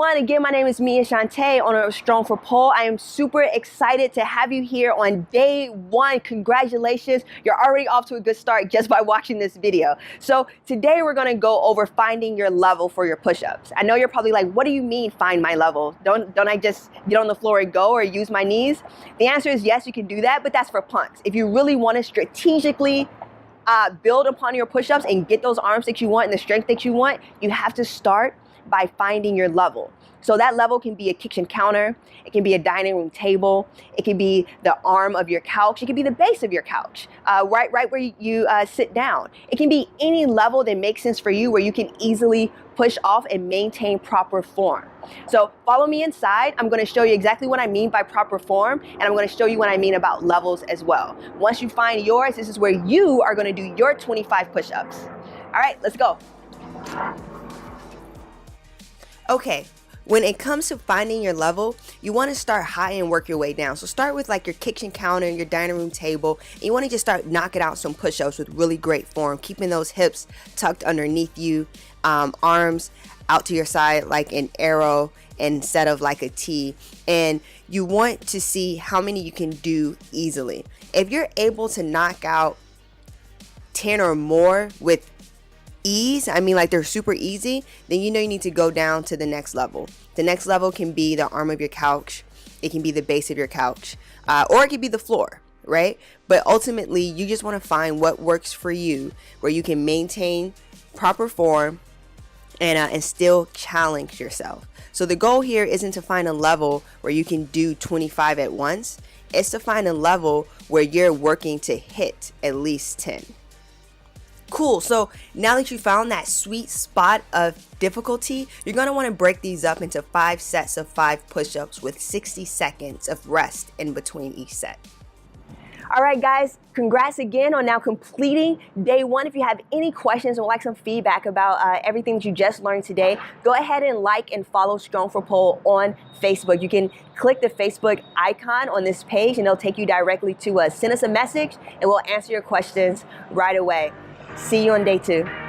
everyone. Again, my name is Mia Shantae, owner of Strong for Pole. I am super excited to have you here on day one. Congratulations. You're already off to a good start just by watching this video. So today we're going to go over finding your level for your push-ups. I know you're probably like, what do you mean find my level? Don't I just get on the floor and go or use my knees? The answer is yes, you can do that, but that's for punks. If you really want to strategically build upon your push-ups and get those arms that you want and the strength that you want, you have to start by finding your level. So that level can be a kitchen counter, it can be a dining room table, it can be the arm of your couch, it can be the base of your couch, right where you sit down. It can be any level that makes sense for you where you can easily push off and maintain proper form. So follow me inside. I'm gonna show you exactly what I mean by proper form, and I'm gonna show you what I mean about levels as well. Once you find yours, this is where you are gonna do your 25 push-ups. All right, let's go. Okay, when it comes to finding your level, you want to start high and work your way down. So start with like your kitchen counter, your dining room table, and you want to just start knocking out some push-ups with really great form, keeping those hips tucked underneath you, arms out to your side like an arrow instead of like a T. And you want to see how many you can do easily. If you're able to knock out 10 or more with ease, I mean like they're super easy, then you know you need to go down to the next level. The next level can be the arm of your couch, it can be the base of your couch, or it could be the floor, right? But ultimately you just want to find what works for you, where you can maintain proper form and still challenge yourself. So the goal here isn't to find a level where you can do 25 at once, it's to find a level where you're working to hit at least 10. Cool, so now that you found that sweet spot of difficulty, you're going to want to break these up into 5 sets of 5 push-ups with 60 seconds of rest in between each set. All right, guys, congrats again on now completing day one. If you have any questions or would like some feedback about everything that you just learned today, go ahead and like and follow Strong for Pole on Facebook. You can click the Facebook icon on this page and it'll take you directly to us. Send us a message and we'll answer your questions right away. See you on day 2.